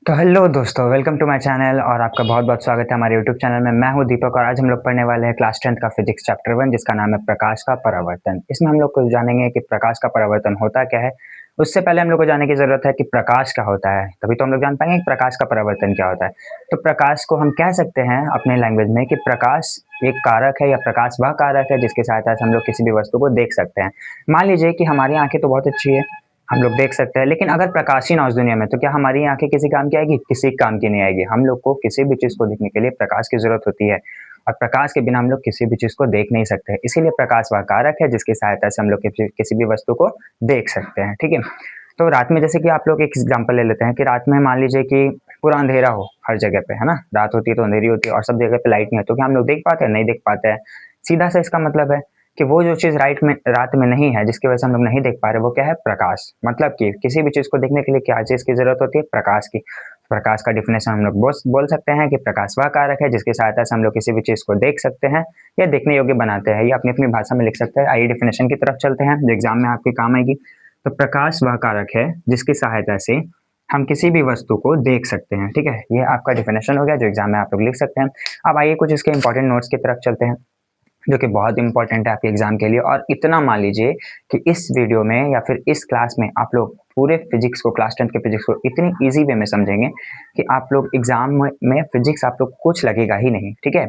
तो हेलो दोस्तों, welcome to my channel और आपका बहुत बहुत स्वागत है हमारे यूट्यूब चैनल में। मैं हूं दीपक और आज हम लोग पढ़ने वाले हैं क्लास 10th का फिजिक्स चैप्टर 1 जिसका नाम है प्रकाश का परावर्तन। इसमें हम लोग कुछ जानेंगे कि प्रकाश का परावर्तन होता क्या है। उससे पहले हम लोग को जानने की जरूरत है कि प्रकाश क्या होता है, तभी तो हम लोग जान पाएंगे कि प्रकाश का परावर्तन क्या होता है। तो प्रकाश को हम कह सकते हैं अपने लैंग्वेज में कि प्रकाश एक कारक है या प्रकाश वह कारक है जिसकी सहायता से हम लोग किसी भी वस्तु को देख सकते हैं। मान लीजिए कि हमारी आंखें तो बहुत अच्छी है, हम लोग देख सकते हैं, लेकिन अगर प्रकाश ही ना हो उस दुनिया में तो क्या हमारी आंखें किसी काम की आएगी? किसी काम की नहीं आएगी। हम लोग को किसी भी चीज को देखने के लिए प्रकाश की जरूरत होती है और प्रकाश के बिना हम लोग किसी भी चीज को देख नहीं सकते। इसीलिए प्रकाश वह कारक है जिसकी सहायता से हम लोग किसी भी वस्तु को देख सकते हैं। ठीक है। तो रात में जैसे कि आप लोग एक एग्जाम्पल ले लेते हैं कि रात में मान लीजिए कि पूरा अंधेरा हो हर जगह पे, है ना। रात होती है तो अंधेरी होती है और सब जगह पे लाइट नहीं है, तो क्या हम लोग देख पाते हैं? नहीं देख पाते हैं। सीधा सा इसका मतलब है कि वो जो चीज रात में नहीं है जिसकी वजह से हम लोग नहीं देख पा रहे, वो क्या है? प्रकाश। मतलब कि किसी भी चीज को देखने के लिए क्या चीज की जरूरत होती है? प्रकाश की। प्रकाश का डिफिनेशन हम लोग बोल सकते हैं कि प्रकाश वह कारक है जिसकी सहायता से हम लोग किसी भी चीज को देख सकते हैं या देखने योग्य बनाते हैं। ये अपनी अपनी भाषा में लिख सकते हैं। आइए डिफिनेशन की तरफ चलते हैं जो एग्जाम में आपके काम आएगी। तो प्रकाश वह कारक है जिसकी सहायता से हम किसी भी वस्तु को देख सकते हैं। ठीक है, ये आपका डिफिनेशन हो गया जो एग्जाम में आप लोग लिख सकते हैं। अब आइए कुछ इसके इंपॉर्टेंट नोट्स की तरफ चलते हैं जो कि बहुत इंपॉर्टेंट है आपके एग्जाम के लिए। और इतना मान लीजिए कि इस वीडियो में या फिर इस क्लास में आप लोग पूरे फिजिक्स को, क्लास 10 के फिजिक्स को इतनी इजी वे में समझेंगे कि आप लोग एग्जाम में फिजिक्स आप लोग कुछ लगेगा ही नहीं। ठीक है।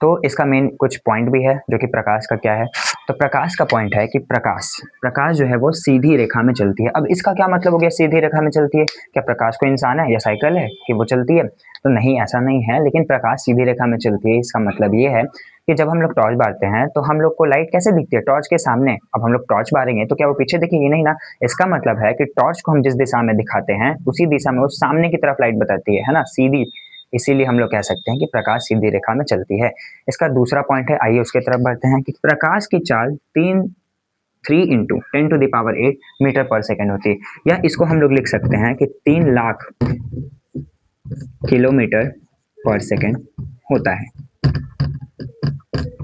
तो इसका मेन कुछ पॉइंट भी है जो कि प्रकाश का क्या है। तो प्रकाश का पॉइंट है कि प्रकाश प्रकाश जो है वो सीधी रेखा में चलती है। अब इसका क्या मतलब हो गया सीधी रेखा में चलती है? क्या प्रकाश को इंसान है या साइकिल है कि वो चलती है? तो नहीं, ऐसा नहीं है। लेकिन प्रकाश सीधी रेखा में चलती है, इसका मतलब ये है कि जब हम लोग टॉर्च बारते हैं तो हम लोग को लाइट कैसे दिखती है? टॉर्च के सामने। अब हम लोग टॉर्च बारेंगे तो क्या वो पीछे दिखेगी? नहीं ना। इसका मतलब है कि टॉर्च को हम जिस दिशा में दिखाते हैं उसी दिशा में वो सामने की तरफ लाइट बताती है ना, सीधी। इसीलिए हम लोग कह सकते हैं कि प्रकाश सीधी रेखा में चलती है। इसका दूसरा पॉइंट है, आइए उसके तरफ बढ़ते हैं, कि प्रकाश की चाल 3 into 10 to the power 8 metre per second होती है। या इसको हम लोग लिख सकते हैं कि 3 लाख किलोमीटर पर सेकेंड होता है।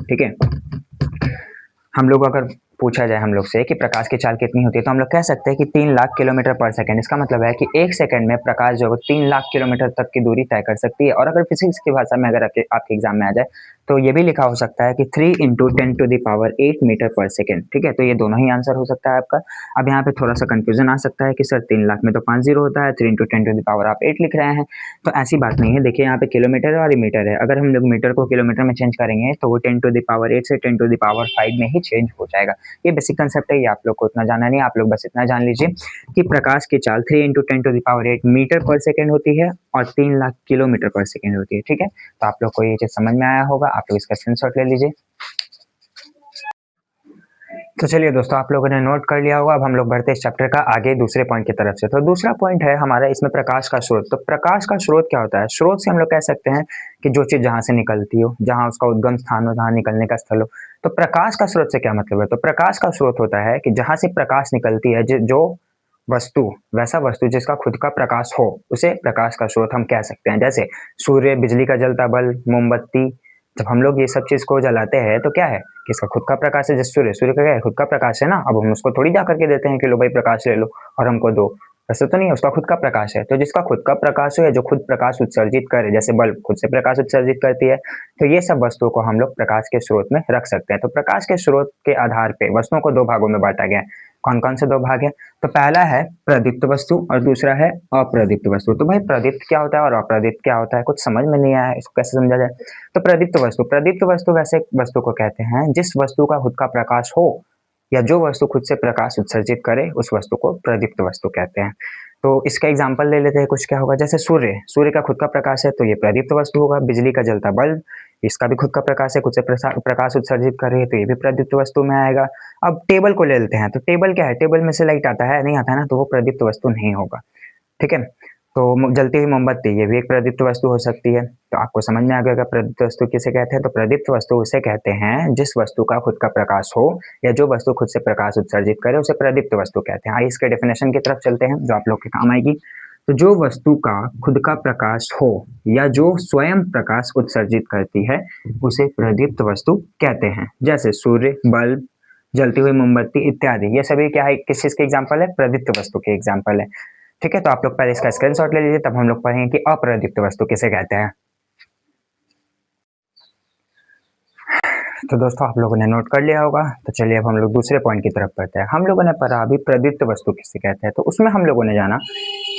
ठीक है। हम लोग अगर पूछा जाए हम लोग से कि प्रकाश की चाल कितनी होती है तो हम लोग कह सकते हैं कि 3 लाख किलोमीटर पर सेकंड। इसका मतलब है कि 1 सेकंड में प्रकाश जो है 3 लाख किलोमीटर तक की दूरी तय कर सकती है। और अगर फिजिक्स की भाषा में अगर आपके एग्जाम में आ जाए तो ये भी लिखा हो सकता है कि 3 into 10 to the power 8 metre per second. ठीक है, तो ये दोनों ही आंसर हो सकता है आपका। अब यहाँ पे थोड़ा सा कंफ्यूजन आ सकता है कि सर 3 लाख में तो 5 जीरो होता है, 3 इंटू 10 to the power आप 8 लिख रहे हैं। तो ऐसी बात नहीं है। देखिए यहाँ पे किलोमीटर और मीटर है, अगर हम लोग मीटर को किलोमीटर में चेंज करेंगे तो वो 10 to the power 8 से 10 to the power 5 में ही चेंज हो जाएगा। ये बेसिक कंसेप्ट है, ये आप लोग को उतना जाना नहीं, आप लोग बस इतना जान लीजिए कि प्रकाश की चाल 3 into 10 to the power 8 metre per second होती है और 3 लाख किलोमीटर पर सेकेंड होती है। ठीक है, तो आप लोग को ये चीज समझ में आया होगा, आप लोग इसका स्क्रीनशॉट ले लीजिए। तो चलिए दोस्तों, आप लोगों ने नोट कर लिया होगा। अब हम लोग बढ़ते हैं इस चैप्टर का आगे दूसरे पॉइंट की तरफ से। तो दूसरा पॉइंट है हमारा इसमें प्रकाश का स्रोत। तो प्रकाश का स्रोत क्या होता है? स्रोत से हम लोग कह सकते हैं कि जो चीज जहां से निकलती हो, जहां उसका उद्गम स्थान हो, जहां निकलने का स्थल हो। तो प्रकाश का स्रोत से क्या मतलब है? तो प्रकाश का स्रोत होता है कि जहां से प्रकाश निकलती है, जो वस्तु, वैसा वस्तु जिसका खुद का प्रकाश हो, उसे प्रकाश का स्रोत हम कह सकते हैं। जैसे सूर्य, बिजली का जलता बल्ब, मोमबत्ती। जब हम लोग ये सब चीज को जलाते हैं तो क्या है कि इसका खुद का प्रकाश है। जैसे सूर्य का क्या है? खुद का प्रकाश है ना। अब हम उसको थोड़ी जा करके देते हैं कि लो भाई प्रकाश ले लो और हमको दो, ऐसा तो नहीं है। उसका खुद का प्रकाश है। तो जिसका खुद का प्रकाश हो या जो खुद प्रकाश उत्सर्जित करे, जैसे बल्ब खुद से प्रकाश उत्सर्जित करती है, तो ये सब वस्तुओं को हम लोग प्रकाश के स्रोत में रख सकते हैं। तो प्रकाश के स्रोत के आधार पे वस्तुओं को दो भागों में बांटा गया है। कौन कौन से दो भाग है? तो पहला है प्रदीप्त वस्तु और दूसरा है अप्रदीप्त वस्तु। तो भाई प्रदीप्त क्या होता है और अप्रदीप्त क्या होता है? कुछ समझ में नहीं आया, इसको कैसे समझा जाए? तो प्रदीप्त वस्तु वैसे वस्तु को कहते हैं जिस वस्तु का खुद का प्रकाश हो या जो वस्तु खुद से प्रकाश उत्सर्जित करे, उस वस्तु को प्रदीप्त वस्तु कहते हैं। तो इसका एग्जांपल ले लेते हैं। कुछ क्या होगा, जैसे सूर्य का खुद का प्रकाश है तो ये प्रदीप्त वस्तु होगा। बिजली का जलता बल्ब, इसका भी खुद का प्रकाश है, खुद से प्रकाश उत्सर्जित कर रही है, तो ये भी प्रदीप्त वस्तु में आएगा। अब टेबल को ले लेते हैं। तो टेबल क्या है? टेबल में से लाइट आता है, नहीं आता है ना, तो वो प्रदीप्त वस्तु नहीं होगा। ठीक है। तो जलती हुई मोमबत्ती, ये भी एक प्रदीप्त वस्तु हो सकती है। तो आपको समझ में आ गया प्रदीप्त वस्तु किसे कहते हैं। तो प्रदीप्त वस्तु उसे कहते हैं जिस वस्तु का खुद का प्रकाश हो या जो वस्तु खुद से प्रकाश उत्सर्जित करे, उसे प्रदीप्त वस्तु कहते हैं। आइए इसके डेफिनेशन की तरफ चलते हैं जो आप लोग के काम आएगी। तो जो वस्तु का खुद का प्रकाश हो या जो स्वयं प्रकाश उत्सर्जित करती है, उसे प्रदीप्त वस्तु कहते हैं। जैसे सूर्य, बल्ब, जलती हुई मोमबत्ती इत्यादि, ये सभी क्या है? किस चीज के एग्जाम्पल है? प्रदीप्त वस्तु के एग्जाम्पल है। ठीक है, तो आप लोग पहले इसका स्क्रीनशॉट ले लीजिए, तब हम लोग पढ़ेंगे कि अप्रदीप्त वस्तु किसे कहते हैं। तो दोस्तों आप लोगों ने नोट कर लिया होगा, तो चलिए अब हम लोग दूसरे पॉइंट की तरफ बढ़ते हैं। हम लोगों ने पढ़ा अभी प्रदीप्त वस्तु किसे कहते हैं, तो उसमें हम लोगों ने जाना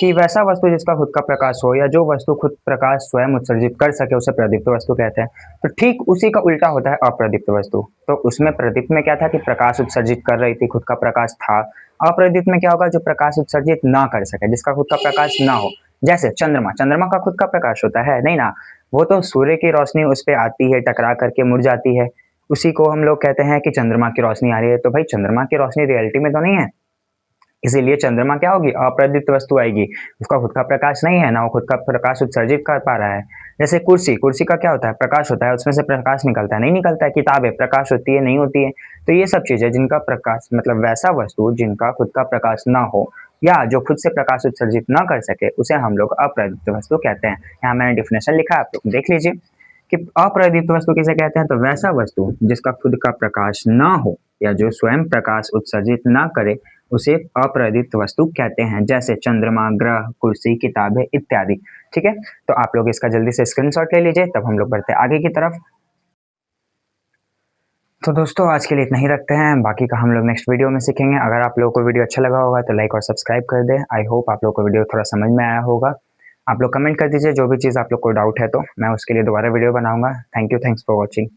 कि वैसा वस्तु जिसका खुद का प्रकाश हो या जो वस्तु खुद प्रकाश स्वयं उत्सर्जित कर सके उसे प्रदीप्त वस्तु कहते हैं। तो ठीक उसी का उल्टा होता है अप्रदीप्त वस्तु। तो उसमें प्रदीप्त में क्या था कि प्रकाश उत्सर्जित कर रही थी, खुद का प्रकाश था। अप्रदीप्त में क्या होगा, जो प्रकाश उत्सर्जित ना कर सके, जिसका खुद का प्रकाश ना हो। जैसे चंद्रमा, चंद्रमा का खुद का प्रकाश होता है नहीं ना, वो तो सूर्य की रोशनी उस पर आती है, टकरा करके मुड़ जाती है, उसी को हम लोग कहते हैं कि चंद्रमा की रोशनी आ रही है। तो भाई चंद्रमा की रोशनी रियलिटी में तो नहीं है, इसीलिए चंद्रमा क्या होगी, अप्रदीप्त वस्तु आएगी। उसका खुद का प्रकाश नहीं है ना, वो खुद का प्रकाश उत्सर्जित कर पा रहा है। जैसे कुर्सी, कुर्सी का क्या होता है, प्रकाश होता है, उसमें से प्रकाश निकलता है, नहीं निकलता है। किताबें, प्रकाश होती है, नहीं होती है। तो ये सब चीजें जिनका प्रकाश, मतलब वैसा वस्तु जिनका खुद का प्रकाश ना हो या जो खुद से प्रकाश उत्सर्जित ना कर सके, उसे हम लोग अप्रदीप्त वस्तु कहते हैं। यहाँ मैंने डिफिनेशन लिखा है, आप लोग देख लीजिए कि अप्रदीप्त वस्तु किसे कहते हैं। तो वैसा वस्तु जिसका खुद का प्रकाश ना हो या जो स्वयं प्रकाश उत्सर्जित ना करे, उसे अप्रदीप्त वस्तु कहते हैं। जैसे चंद्रमा, ग्रह, कुर्सी, किताबें इत्यादि। ठीक है, तो आप लोग इसका जल्दी से स्क्रीनशॉट ले लीजिए, तब हम लोग बढ़ते हैं आगे की तरफ। तो दोस्तों आज के लिए इतना ही रखते हैं, बाकी का हम लोग नेक्स्ट वीडियो में सीखेंगे। अगर आप लोगों को वीडियो अच्छा लगा होगा तो लाइक और सब्सक्राइब कर दें। आई होप आप लोग को वीडियो थोड़ा समझ में आया होगा। आप लोग कमेंट कर दीजिए जो भी चीज़ आप लोग को डाउट है, तो मैं उसके लिए दोबारा वीडियो बनाऊंगा। Thank you, thanks for watching.